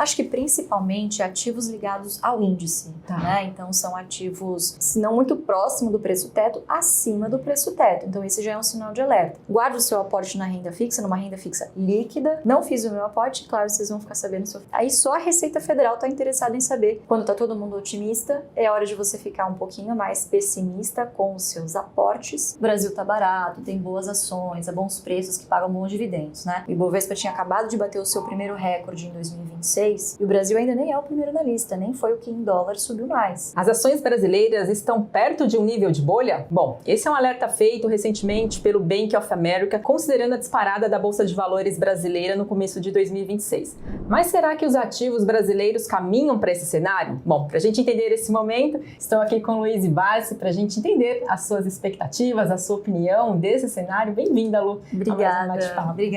Acho que principalmente ativos ligados ao índice, né? Então são ativos, se não muito próximo do preço teto, acima do preço teto. Então esse já é um sinal de alerta. Guarde o seu aporte na renda fixa, numa renda fixa líquida. Não fiz o meu aporte, claro, vocês vão ficar sabendo. Aí só a Receita Federal está interessada em saber. Quando está todo mundo otimista, é hora de você ficar um pouquinho mais pessimista com os seus aportes. O Brasil está barato, tem boas ações, a bons preços que pagam bons dividendos, né? O Ibovespa tinha acabado de bater o seu primeiro recorde em 2026 e o Brasil ainda nem é o primeiro na lista, nem foi o que em dólar subiu mais. As ações brasileiras estão perto de um nível de bolha? Bom, esse é um alerta feito recentemente pelo Bank of America, considerando a disparada da Bolsa de Valores brasileira no começo de 2026. Mas será que os ativos brasileiros caminham para esse cenário? Bom, para a gente entender esse momento, estou aqui com Luiz Barsi para a gente entender as suas expectativas, a sua opinião desse cenário. Bem-vinda, Lu. Obrigada, Fabi.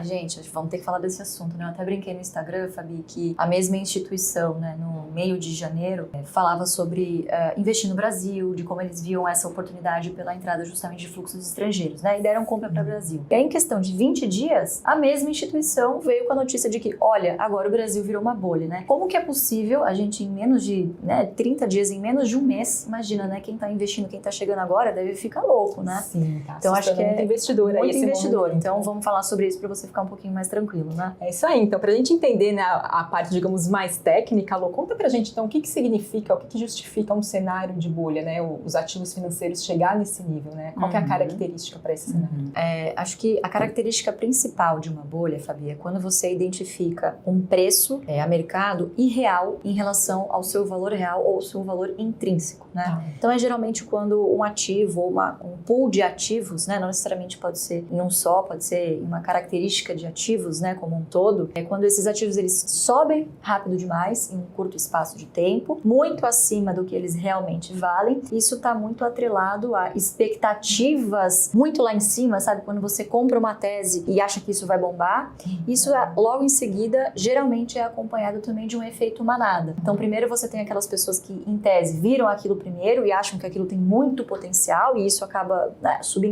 Gente, vamos ter que falar desse assunto, né? Eu até brinquei no Instagram, Fabi, que a mesma instituição, né, no meio de janeiro, falava sobre investir no Brasil, de como eles viam essa oportunidade pela entrada justamente de fluxos estrangeiros, né? E deram compra para o Brasil. E aí, em questão de 20 dias, a mesma instituição veio com a notícia de que, olha, agora o Brasil virou uma bolha, né? Como que é possível a gente, em menos de 30 dias, em menos de um mês, imagina, né? Quem tá investindo, quem tá chegando agora, deve ficar louco, né? Sim, tá. Então acho que é muito investidor muito aí esse investidor. momento. Então vamos falar sobre isso para você ficar um pouquinho mais tranquilo, né? É isso aí. Então, pra gente entender, né, a parte, digamos, mais técnica, Lu, conta pra gente, então, o que significa, o que justifica um cenário de bolha, né? Os ativos financeiros chegar nesse nível, né? Qual que é a característica para esse cenário? Acho que a característica principal de uma bolha, Fabi, é quando você identifica um preço a mercado irreal em relação ao seu valor real ou ao seu valor intrínseco, né? Então é geralmente quando um ativo ou um pool de ativos, né? Não necessariamente pode ser em um só, pode ser em uma característica de ativos, né? Como um todo. É quando esses ativos eles sobem rápido demais em um curto espaço de tempo, muito acima do que eles realmente valem. Isso está muito atrelado a expectativas muito lá em cima, sabe? Quando você compra uma tese e acha que isso vai bombar, isso logo em seguida geralmente é acompanhado também de um efeito manada. Então primeiro você tem aquelas pessoas que em tese viram aquilo primeiro e acham que aquilo tem muito potencial e isso acaba subindo.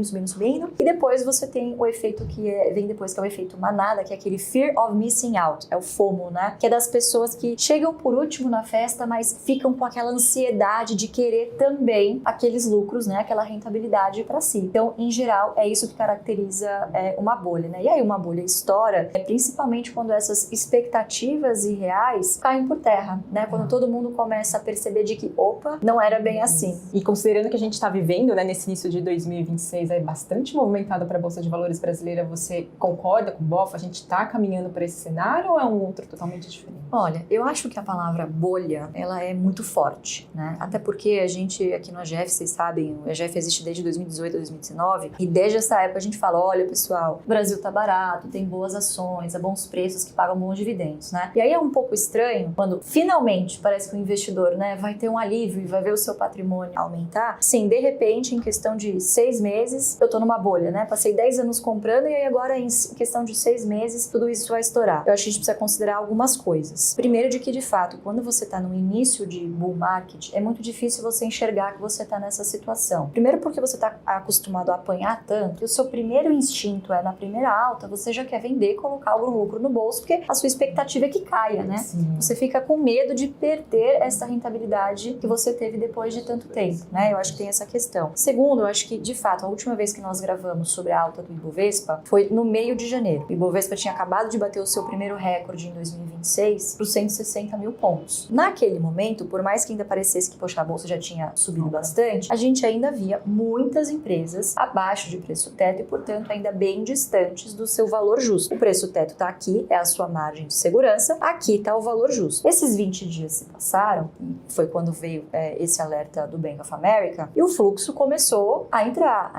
E depois você tem o efeito que vem depois, que é o efeito manada, que é aquele fear of missing out, é o FOMO, né? Que é das pessoas que chegam por último na festa, mas ficam com aquela ansiedade de querer também aqueles lucros, né? Aquela rentabilidade para si. Então, em geral, é isso que caracteriza uma bolha, né? E aí uma bolha estoura, principalmente quando essas expectativas irreais caem por terra, né? Quando todo mundo começa a perceber de que, opa, não era bem assim. E considerando que a gente está vivendo, né, nesse início de 2026 bastante movimentado para a Bolsa de Valores brasileira, você concorda com o BOF? A gente está caminhando para esse cenário ou é um outro totalmente diferente? Olha, eu acho que a palavra bolha, ela é muito forte, né? Até porque a gente aqui no AGF, vocês sabem, o AGF existe desde 2018 a 2019 e desde essa época a gente fala, olha pessoal, o Brasil tá barato, tem boas ações, a bons preços que pagam bons dividendos, né? E aí é um pouco estranho quando finalmente parece que o investidor, né, vai ter um alívio e vai ver o seu patrimônio aumentar. Sim, de repente, em questão de 6 meses, eu tô numa bolha, né? Passei 10 anos comprando e aí agora em questão de 6 meses, tudo isso vai estourar. Eu acho que a gente precisa considerar algumas coisas. Primeiro de que, de fato, quando você tá no início de bull market, é muito difícil você enxergar que você tá nessa situação. Primeiro porque você tá acostumado a apanhar tanto, e o seu primeiro instinto na primeira alta, você já quer vender, colocar algum lucro no bolso, porque a sua expectativa é que caia, né? Sim. Você fica com medo de perder essa rentabilidade que você teve depois de tanto tempo, né? Eu acho que tem essa questão. Segundo, eu acho que, de fato, a última vez que nós gravamos sobre a alta do Ibovespa foi no meio de janeiro. O Ibovespa tinha acabado de bater o seu primeiro recorde em 2026 para os 160 mil pontos. Naquele momento, por mais que ainda parecesse que, poxa, a bolsa já tinha subido bastante, a gente ainda via muitas empresas abaixo de preço teto e, portanto, ainda bem distantes do seu valor justo. O preço teto está aqui, é a sua margem de segurança, aqui está o valor justo. Esses 20 dias se passaram, e foi quando veio esse alerta do Bank of America, e o fluxo começou a entrar.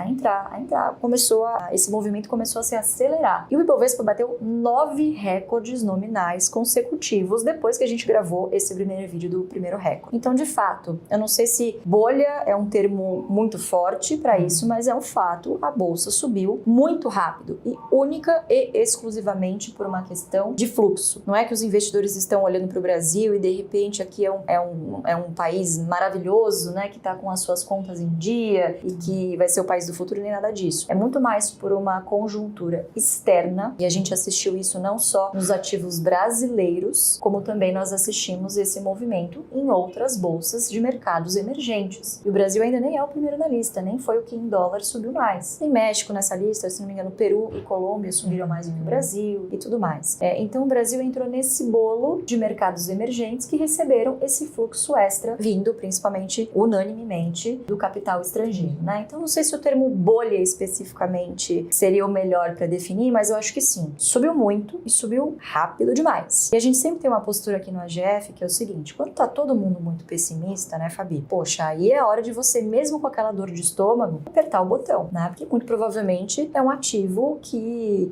Esse movimento começou a se acelerar. E o Ibovespa bateu 9 recordes nominais consecutivos depois que a gente gravou esse primeiro vídeo do primeiro recorde. Então, de fato, eu não sei se bolha é um termo muito forte para isso, mas é um fato, a bolsa subiu muito rápido e única e exclusivamente por uma questão de fluxo. Não é que os investidores estão olhando para o Brasil e de repente aqui é um país maravilhoso, né, que está com as suas contas em dia e que vai ser o país do futuro, nem nada disso. É muito mais por uma conjuntura externa, e a gente assistiu isso não só nos ativos brasileiros, Unidos, como também nós assistimos esse movimento em outras bolsas de mercados emergentes. E o Brasil ainda nem é o primeiro na lista, nem foi o que em dólar subiu mais. Tem México nessa lista, se não me engano, Peru e Colômbia subiram mais do que o Brasil e tudo mais. Então o Brasil entrou nesse bolo de mercados emergentes que receberam esse fluxo extra vindo principalmente, unanimemente, do capital estrangeiro, né? Então não sei se o termo bolha especificamente seria o melhor para definir, mas eu acho que sim. Subiu muito e subiu rápido demais. E a gente sempre tem uma postura aqui no AGF que é o seguinte, quando tá todo mundo muito pessimista, né, Fabi? Poxa, aí é hora de você, mesmo com aquela dor de estômago, apertar o botão, né? Porque muito provavelmente é um ativo que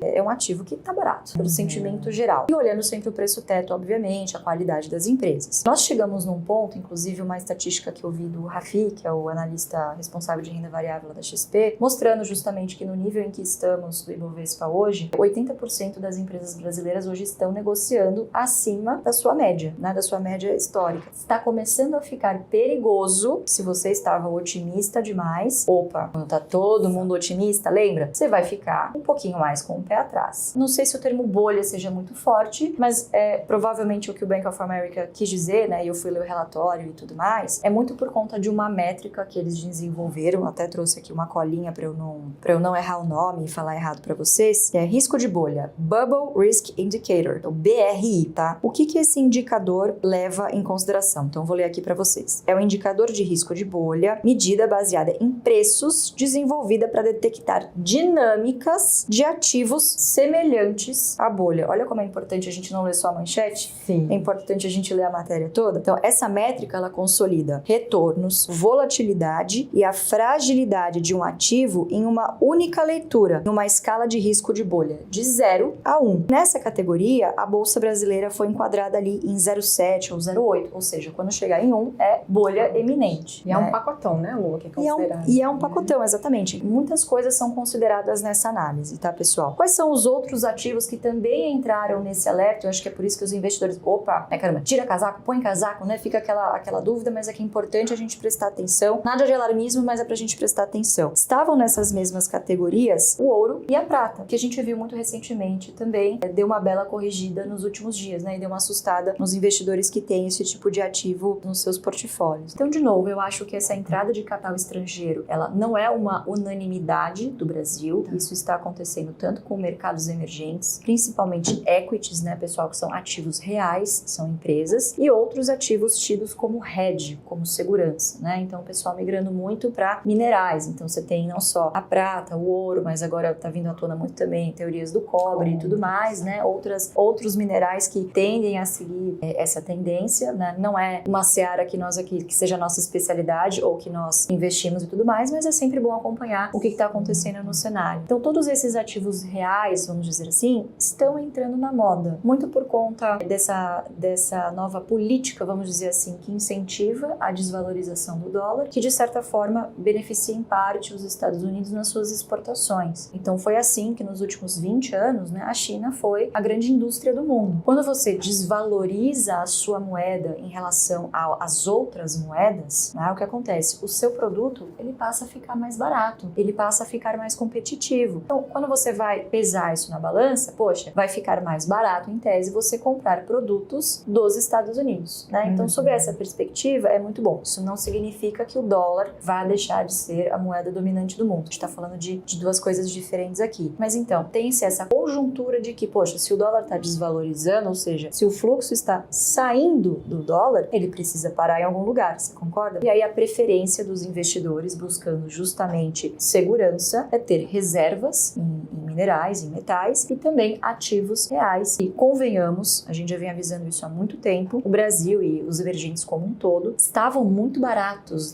tá barato, pelo sentimento geral. E olhando sempre o preço teto, obviamente, a qualidade das empresas. Nós chegamos num ponto, inclusive uma estatística que eu vi do Rafi, que é o analista responsável de renda variável da XP, mostrando justamente que no nível em que estamos do Ibovespa hoje, 80% das empresas brasileiras hoje estão negociando acima da sua média, né, da sua média histórica. Está começando a ficar perigoso se você estava otimista demais. Opa, quando tá todo mundo otimista, lembra? Você vai ficar um pouquinho mais com o pé atrás. Não sei se o termo bolha seja muito forte, mas provavelmente o que o Bank of America quis dizer, né, e eu fui ler o relatório e tudo mais, é muito por conta de uma métrica que eles desenvolveram, até trouxe aqui uma colinha para eu não errar o nome e falar errado para vocês, que é risco de bolha, Bubble Risk Indicator, então BRI, tá? O que esse indicador leva em consideração? Então vou ler aqui para vocês. É o indicador de risco de bolha, medida baseada em preços, desenvolvida para detectar dinâmicas de ativos semelhantes à bolha. Olha como é importante a gente não ler só a manchete. Sim. É importante a gente ler a matéria toda. Então, essa métrica, ela consolida retornos, volatilidade e a fragilidade de um ativo em uma única leitura, numa escala de risco de bolha, de 0 a 1. Nessa categoria, a Bolsa Brasileira foi enquadrada ali em 0,7 ou 0,8, ou seja, quando chegar em 1, é bolha eminente. E é um pacotão, né, Lu, que é considerado. E é um pacotão, exatamente. Muitas coisas são consideradas nessa análise, tá, pessoal? Quais são os outros ativos que também entraram nesse alerta? Eu acho que é por isso que os investidores, caramba, tira casaco, põe casaco, né? Fica aquela dúvida, mas é que é importante a gente prestar atenção. Nada de alarmismo, mas é pra gente prestar atenção. Estavam nessas mesmas categorias o ouro e a prata, que a gente viu muito recentemente também, deu uma bela corrigida nos últimos dias, né? E deu uma assustada nos investidores que têm esse tipo de ativo nos seus portfólios. Então, de novo, eu acho que essa entrada de capital estrangeiro, ela não é uma unanimidade do Brasil. Isso está acontecendo tanto com mercados emergentes, principalmente equities, né, pessoal, que são ativos reais, são empresas, e outros ativos tidos como hedge, como segurança, né? Então, o pessoal migrando muito para minerais. Então, você tem não só a prata, o ouro, mas agora está vindo à tona muito também teorias do cobre e tudo mais, né? Outros minerais que tendem a seguir essa tendência, né? Não é uma seara que nós aqui, que seja a nossa especialidade ou que nós investimos e tudo mais, mas é sempre bom acompanhar o que está acontecendo no cenário. Então, todos esses ativos reais, vamos dizer assim, estão entrando na moda, muito por conta dessa nova política, vamos dizer assim, que incentiva a desvalorização do dólar, que de certa forma beneficia em parte os Estados Unidos nas suas exportações. Então, foi assim que nos últimos 20 anos, né, a China foi a grande indústria do mundo. Quando você desvaloriza a sua moeda em relação às outras moedas, né, o que acontece? O seu produto, ele passa a ficar mais barato, ele passa a ficar mais competitivo. Então, quando você vai pesar isso na balança, poxa, vai ficar mais barato, em tese, você comprar produtos dos Estados Unidos, né? Então, sob essa perspectiva, é muito bom. Isso não significa que o dólar vá deixar de ser a moeda dominante do mundo. A gente está falando de duas coisas diferentes aqui. Mas então, tem-se essa conjuntura de que, poxa, se o dólar está desvalorizando, ou seja, se o fluxo está saindo do dólar, ele precisa parar em algum lugar, você concorda? E aí a preferência dos investidores buscando justamente segurança é ter reservas em minerais, em metais e também ativos reais. E convenhamos, a gente já vem avisando isso há muito tempo, o Brasil e os emergentes como um todo estavam muito baratos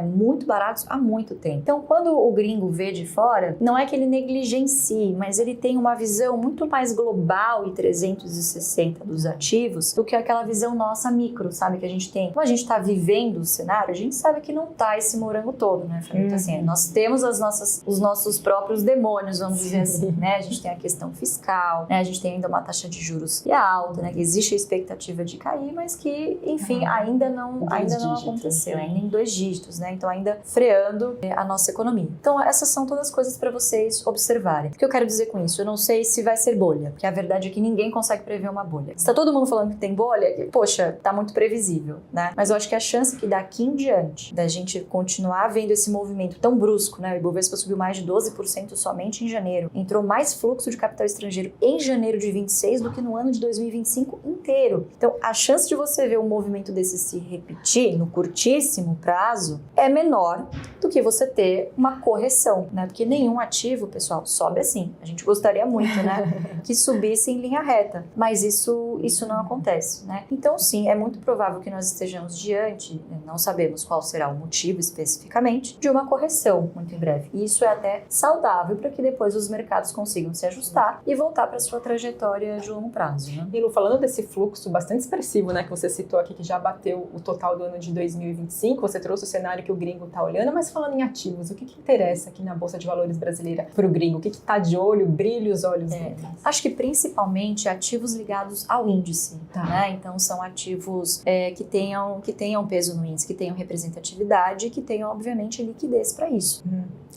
há muito tempo. Então, quando o gringo vê de fora, não é que ele negligencie, mas ele tem uma visão muito mais global e 360 dos ativos do que aquela visão nossa micro, sabe, que a gente tem. Como a gente está vivendo o cenário, a gente sabe que não tá esse morango todo, né? Então, assim, nós temos os nossos próprios demônios, vamos dizer assim, né? gente tem a questão fiscal, né? A gente tem ainda uma taxa de juros que é alta, né? Que existe a expectativa de cair, mas que, enfim, ainda não aconteceu, ainda em 2 dígitos, né? Então ainda freando a nossa economia. Então essas são todas as coisas para vocês observarem. O que eu quero dizer com isso? Eu não sei se vai ser bolha, porque a verdade é que ninguém consegue prever uma bolha. Se tá todo mundo falando que tem bolha, poxa, tá muito previsível, né? Mas eu acho que a chance que daqui em diante da gente continuar vendo esse movimento tão brusco, né? O Ibovespa subiu mais de 12% somente em janeiro. Entrou mais fluxo de capital estrangeiro em janeiro de 26 do que no ano de 2025 inteiro. Então, a chance de você ver um movimento desse se repetir no curtíssimo prazo é menor do que você ter uma correção, né? Porque nenhum ativo, pessoal, sobe assim. A gente gostaria muito, né? Que subisse em linha reta, mas isso não acontece, né? Então, sim, é muito provável que nós estejamos diante, não sabemos qual será o motivo especificamente, de uma correção muito em breve. E isso é até saudável para que depois os mercados consigam se ajustar e voltar para sua trajetória de longo prazo, né? E Lu, falando desse fluxo bastante expressivo, né, que você citou aqui, que já bateu o total do ano de 2025, você trouxe o cenário que o gringo está olhando, mas falando em ativos, o que interessa aqui na Bolsa de Valores brasileira para o gringo? O que está de olho, brilha os olhos dele? Acho que principalmente ativos ligados ao índice, né? Então são ativos que tenham peso no índice, que tenham representatividade e que tenham, obviamente, liquidez para isso.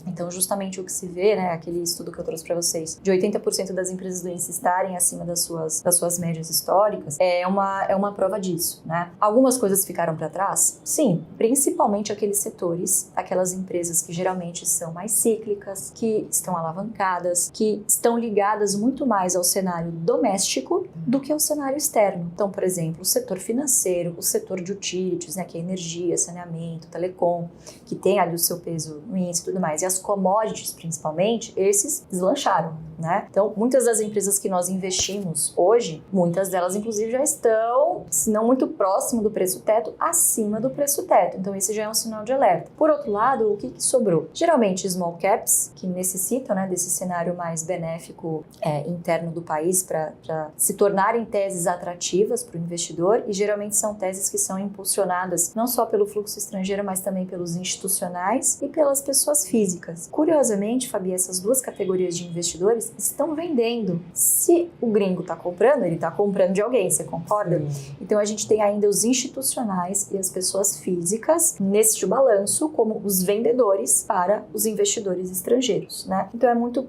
Então, justamente o que se vê, né, aquele estudo que eu trouxe para vocês, de 80% das empresas do índice estarem acima das suas médias históricas, é uma prova disso, né? Algumas coisas ficaram para trás? Sim, principalmente aqueles setores, aquelas empresas que geralmente são mais cíclicas, que estão alavancadas, que estão ligadas muito mais ao cenário doméstico do que ao cenário externo. Então, por exemplo, o setor financeiro, o setor de utilities, né, que é energia, saneamento, telecom, que tem ali o seu peso no índice e tudo mais, e as commodities, principalmente, esses deslancharam, né? Então, muitas das empresas que nós investimos hoje, muitas delas, inclusive, já estão, se não muito próximo do preço teto, acima do preço teto. Então, esse já é um sinal de alerta. Por outro lado, o que sobrou? Geralmente, small caps, que necessitam, né, desse cenário mais benéfico interno do país para se tornarem teses atrativas para o investidor, e geralmente são teses que são impulsionadas não só pelo fluxo estrangeiro, mas também pelos institucionais e pelas pessoas físicas. Curiosamente, Fabi, essas duas categorias de investidores estão vendendo. Se o gringo está comprando, ele está comprando de alguém, você concorda? Sim. Então a gente tem ainda os institucionais e as pessoas físicas neste balanço como os vendedores para os investidores estrangeiros, né? Então é muito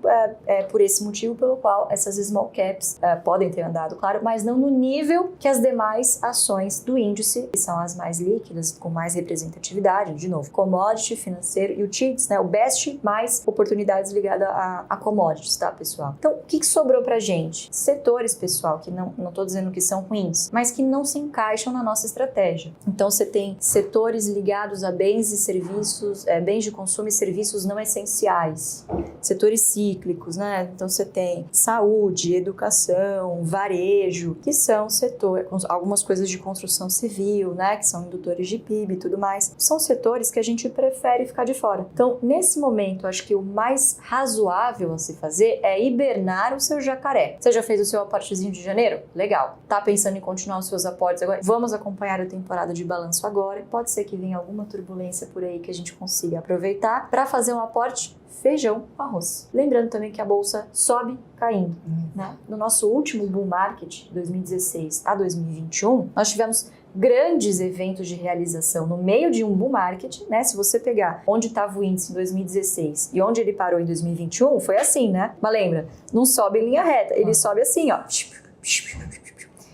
por esse motivo pelo qual essas small caps podem ter andado, claro, mas não no nível que as demais ações do índice, que são as mais líquidas, com mais representatividade, de novo, commodity, financeiro e utilities, né? O best mais oportunidades ligadas a commodities, tá, pessoal? Então, o que sobrou pra gente? Setores, pessoal, que não tô dizendo que são ruins, mas que não se encaixam na nossa estratégia. Então, você tem setores ligados a bens e serviços, bens de consumo e serviços não essenciais, setores cíclicos, né? Então, você tem saúde, educação, varejo, que são setores, algumas coisas de construção civil, né? Que são indutores de PIB e tudo mais. São setores que a gente prefere ficar de fora. Então, nesse momento, acho que o mais razoável a se fazer é hibernar o seu jacaré. Você já fez o seu aportezinho de janeiro? Legal. Tá pensando em continuar os seus aportes agora? Vamos acompanhar a temporada de balanço agora. Pode ser que venha alguma turbulência por aí que a gente consiga aproveitar para fazer um aporte feijão com arroz. Lembrando também que a bolsa sobe caindo, né? No nosso último bull market, 2016 a 2021, nós tivemos grandes eventos de realização no meio de um bull market, né? Se você pegar onde estava o índice em 2016 e onde ele parou em 2021, foi assim, né? Mas lembra, não sobe em linha reta, ele sobe assim, ó.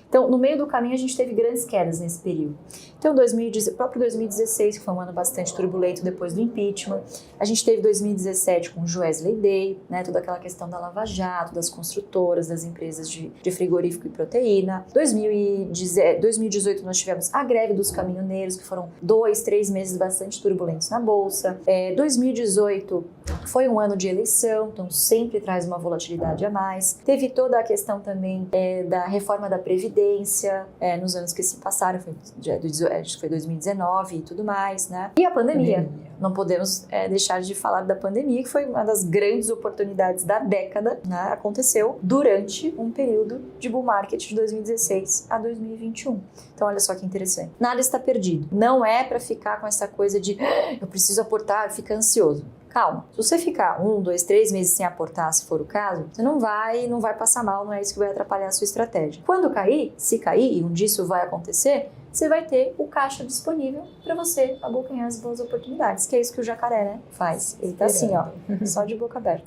Então, no meio do caminho, a gente teve grandes quedas nesse período. Então, o próprio 2016, que foi um ano bastante turbulento depois do impeachment. A gente teve 2017 com o Joesley Day, né, toda aquela questão da Lava Jato, das construtoras, das empresas de frigorífico e proteína. 2018 nós tivemos a greve dos caminhoneiros, que foram 2-3 meses bastante turbulentos na Bolsa. 2018 foi um ano de eleição, então sempre traz uma volatilidade a mais. Teve toda a questão também da reforma da Previdência nos anos que se passaram, acho que foi 2019 e tudo mais, né? E a pandemia. Não podemos deixar de falar da pandemia, que foi uma das grandes oportunidades da década, né? Aconteceu durante um período de bull market de 2016 a 2021. Então, olha só que interessante. Nada está perdido. Não é para ficar com essa coisa de eu preciso aportar, fica ansioso. calma. Se você ficar 1, 2, 3 meses sem aportar, se for o caso, você não vai passar mal, não é isso que vai atrapalhar a sua estratégia. Quando cair, se cair, e um dia isso vai acontecer, você vai ter o caixa disponível para você abocanhar as boas oportunidades, que é isso que o jacaré, né, faz. Ele tá assim, ó, só de boca aberta.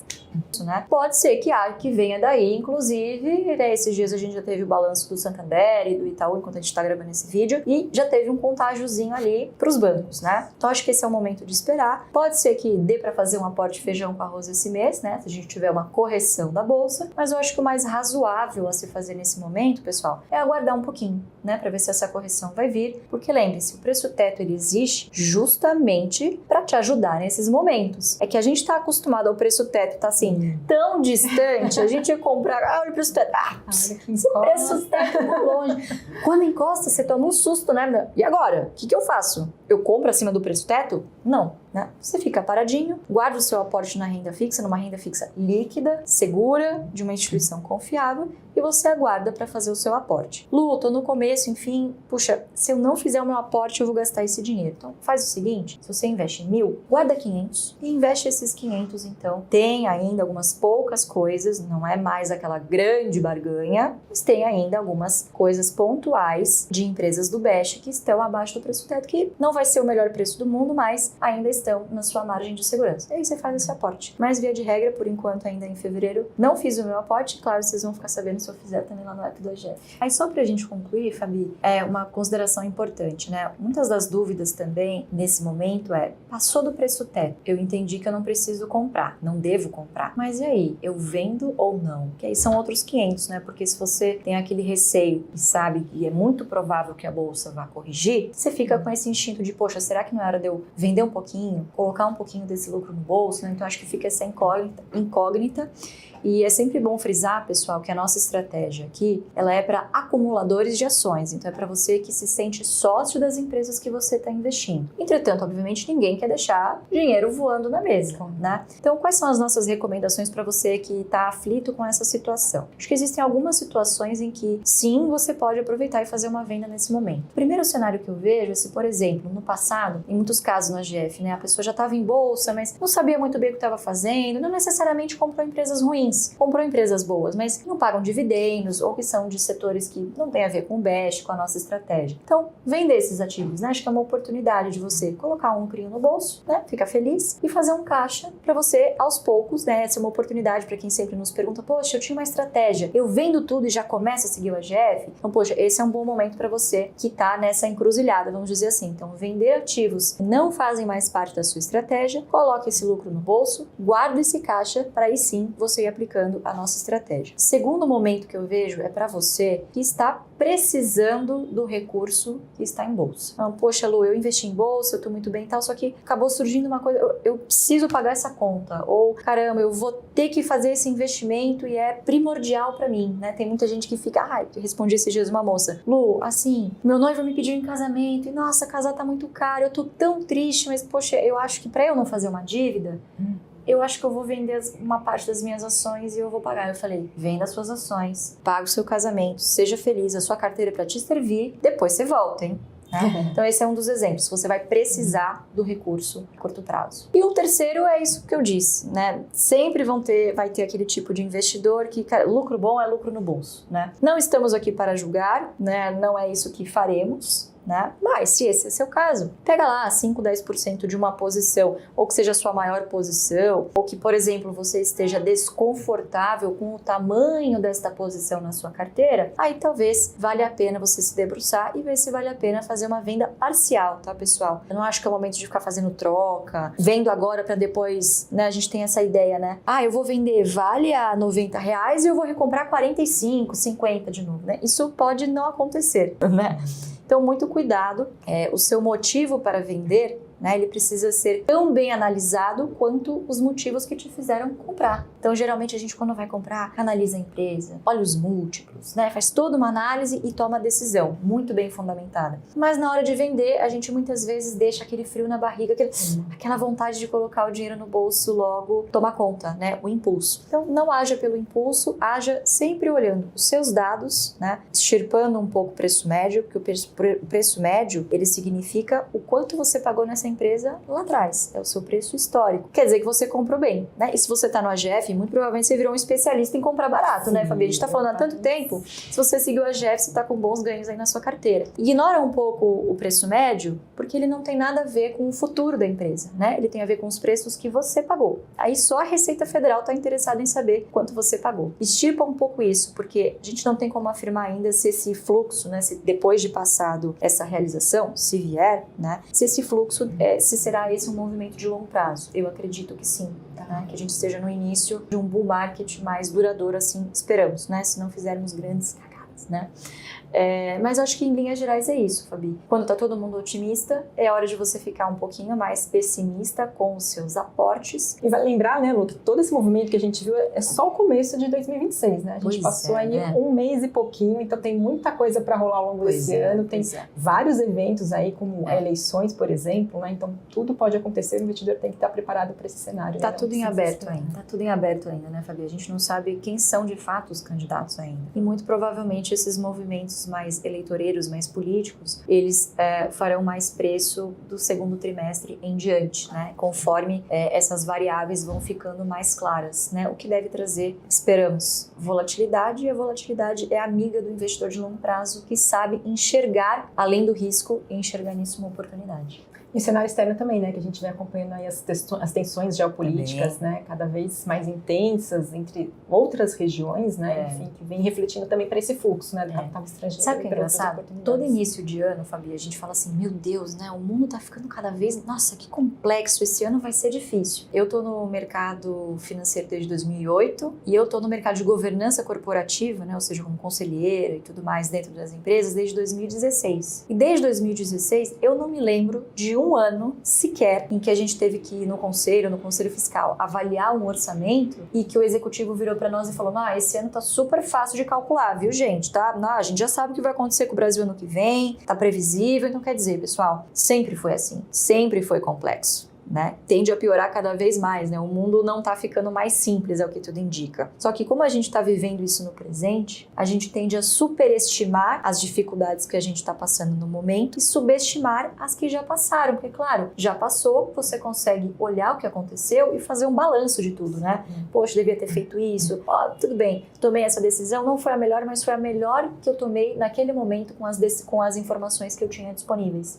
Isso, né? Pode ser que venha daí, inclusive, né, esses dias a gente já teve o balanço do Santander e do Itaú, enquanto a gente tá gravando esse vídeo, e já teve um contágiozinho ali pros bancos, né? Então acho que esse é o momento de esperar. Pode ser que dê para fazer um aporte de feijão com arroz esse mês, né, se a gente tiver uma correção da bolsa, mas eu acho que o mais razoável a se fazer nesse momento, pessoal, é aguardar um pouquinho, né, para ver se essa correção vai vir, porque lembre-se, o preço teto ele existe justamente para te ajudar nesses momentos. É que a gente tá acostumado ao preço teto, tá assim, tão distante, a gente ia comprar, olha o preço teto, esse preço teto tá longe. Quando encosta, você toma um susto, né? E agora? O que eu faço? Eu compro acima do preço teto? Não, né? Você fica paradinho, guarda o seu aporte na renda fixa, numa renda fixa líquida, segura, de uma instituição confiável, e você aguarda para fazer o seu aporte. Lu, tô no começo, enfim, puxa, se eu não fizer o meu aporte, eu vou gastar esse dinheiro. Então, faz o seguinte, se você investe em 1.000, guarda 500 e investe esses 500, então. Tem ainda algumas poucas coisas, não é mais aquela grande barganha, mas tem ainda algumas coisas pontuais de empresas do Best que estão abaixo do preço teto, que não vai ser o melhor preço do mundo, mas ainda estão na sua margem de segurança. E aí você faz esse aporte. Mas via de regra, por enquanto, ainda em fevereiro, não fiz o meu aporte, claro, vocês vão ficar sabendo se eu fizer também lá no app do AGF. Aí só pra gente concluir, Fabi, é uma consideração importante, né? Muitas das dúvidas também, nesse momento, passou do preço teto, eu entendi que eu não preciso comprar, não devo comprar. Mas e aí, eu vendo ou não? Que aí são outros 500, né? Porque se você tem aquele receio e sabe que é muito provável que a bolsa vá corrigir, você fica com esse instinto de, poxa, será que não é hora de eu vender um pouquinho, colocar um pouquinho desse lucro no bolso, né? Então acho que fica essa incógnita. E é sempre bom frisar, pessoal, que a nossa estratégia aqui, ela é para acumuladores de ações. Então é para você que se sente sócio das empresas que você está investindo. Entretanto, obviamente, ninguém quer deixar dinheiro voando na mesa, né? Então, quais são as nossas recomendações para você que está aflito com essa situação? Acho que existem algumas situações em que, sim, você pode aproveitar e fazer uma venda nesse momento. O primeiro cenário que eu vejo é se, por exemplo, no passado, em muitos casos no AGF, né, a pessoa já estava em bolsa, mas não sabia muito bem o que estava fazendo, não necessariamente comprou empresas ruins, comprou empresas boas, mas que não pagam dividendos ou que são de setores que não tem a ver com o Best, com a nossa estratégia. Então, vender esses ativos, né? Acho que é uma oportunidade de você colocar um lucrinho no bolso, né? Ficar feliz e fazer um caixa para você, aos poucos, né? Essa é uma oportunidade para quem sempre nos pergunta, poxa, eu tinha uma estratégia, eu vendo tudo e já começo a seguir o AGF? Então, poxa, esse é um bom momento para você que tá nessa encruzilhada, vamos dizer assim. Então, vender ativos que não fazem mais parte da sua estratégia, coloque esse lucro no bolso, guarda esse caixa para aí sim você ir aplicando a nossa estratégia. Segundo momento que eu vejo é para você que está precisando do recurso que está em bolsa. Então, poxa, Lu, eu investi em bolsa, eu estou muito bem e tal, só que acabou surgindo uma coisa, eu preciso pagar essa conta, ou caramba, eu vou ter que fazer esse investimento e é primordial para mim, né? Tem muita gente que fica, eu respondi esses dias uma moça, Lu, assim, meu noivo me pediu em casamento e nossa, casar tá muito caro, eu tô tão triste, mas poxa, eu acho que para eu não fazer uma dívida, eu acho que eu vou vender uma parte das minhas ações e eu vou pagar. Eu falei, venda as suas ações, paga o seu casamento, seja feliz, a sua carteira é para te servir, depois você volta, hein? Né? Então esse é um dos exemplos, você vai precisar do recurso a curto prazo. E o terceiro é isso que eu disse, né? Sempre vai ter aquele tipo de investidor que, cara, lucro bom é lucro no bolso, né? Não estamos aqui para julgar, né? Não é isso que faremos, né? Mas se esse é seu caso, pega lá 5, 10% de uma posição, ou que seja a sua maior posição, ou que, por exemplo, você esteja desconfortável com o tamanho desta posição na sua carteira, aí talvez valha a pena você se debruçar e ver se vale a pena fazer uma venda parcial, tá, pessoal? Eu não acho que é o momento de ficar fazendo troca, vendo agora para depois, né? A gente tem essa ideia, né? Eu vou vender vale a R$90 e eu vou recomprar 45, 50 de novo, né? Isso pode não acontecer, né? Então, muito cuidado, o seu motivo para vender, né, ele precisa ser tão bem analisado quanto os motivos que te fizeram comprar. Então, geralmente, a gente, quando vai comprar, analisa a empresa, olha os múltiplos, né, faz toda uma análise e toma a decisão, muito bem fundamentada. Mas na hora de vender, a gente muitas vezes deixa aquele frio na barriga, aquela vontade de colocar o dinheiro no bolso logo, tomar conta, né, o impulso. Então, não haja pelo impulso, haja sempre olhando os seus dados, né, extirpando um pouco o preço médio, porque o preço médio, ele significa o quanto você pagou nessa empresa lá atrás, é o seu preço histórico. Quer dizer que você comprou bem, né? E se você está no AGF, muito provavelmente você virou um especialista em comprar barato, né, Fabi? A gente está falando há tanto tempo, se você seguiu o AGF, você está com bons ganhos aí na sua carteira. Ignora um pouco o preço médio, porque ele não tem nada a ver com o futuro da empresa, né? Ele tem a ver com os preços que você pagou. Aí só a Receita Federal está interessada em saber quanto você pagou. Extirpa um pouco isso, porque a gente não tem como afirmar ainda se esse fluxo, né, se depois de passado essa realização, se vier, né, se esse fluxo, se será esse um movimento de longo prazo. Eu acredito que sim, né, que a gente esteja no início de um bull market mais duradouro, assim, esperamos, né, se não fizermos grandes cagadas, né. Mas eu acho que em linhas gerais é isso, Fabi. Quando tá todo mundo otimista, é hora de você ficar um pouquinho mais pessimista com os seus aportes. E vai lembrar, né, Lu, que todo esse movimento que a gente viu é só o começo de 2026, né? A gente passou aí um mês e pouquinho, então tem muita coisa para rolar ao longo desse ano. Tem vários eventos aí, como eleições, por exemplo, né? Então tudo pode acontecer, o investidor tem que estar preparado para esse cenário. Tá tudo em aberto ainda. Tá tudo em aberto ainda, né, Fabi? A gente não sabe quem são de fato os candidatos ainda. E muito provavelmente esses movimentos mais eleitoreiros, mais políticos, eles farão mais preço do segundo trimestre em diante, né? Conforme essas variáveis vão ficando mais claras, né? O que deve trazer, esperamos, volatilidade, e a volatilidade é amiga do investidor de longo prazo que sabe enxergar, além do risco, e enxergar nisso uma oportunidade. E o cenário externo também, né? Que a gente vem acompanhando aí as tensões geopolíticas, né? Cada vez mais intensas entre outras regiões, né? Enfim, que vem refletindo também para esse fluxo, né? Do capital estrangeiro. Sabe o que é engraçado? Todo início de ano, Fabi, a gente fala assim, meu Deus, né? O mundo tá ficando cada vez... Nossa, que complexo, esse ano vai ser difícil. Eu tô no mercado financeiro desde 2008 e eu tô no mercado de governança corporativa, né? Ou seja, como conselheira e tudo mais dentro das empresas desde 2016. E desde 2016, eu não me lembro de um ano sequer em que a gente teve que ir no conselho fiscal, avaliar um orçamento e que o executivo virou para nós e falou, esse ano tá super fácil de calcular, viu, gente? Tá? A gente já sabe o que vai acontecer com o Brasil ano que vem, tá previsível, então quer dizer, pessoal, sempre foi assim, sempre foi complexo. Né? Tende a piorar cada vez mais, né? O mundo não tá ficando mais simples, é o que tudo indica. Só que como a gente tá vivendo isso no presente, a gente tende a superestimar as dificuldades que a gente tá passando no momento e subestimar as que já passaram, porque claro, já passou, você consegue olhar o que aconteceu e fazer um balanço de tudo, né? Poxa, devia ter feito isso, tudo bem, tomei essa decisão, não foi a melhor, mas foi a melhor que eu tomei naquele momento com as informações que eu tinha disponíveis.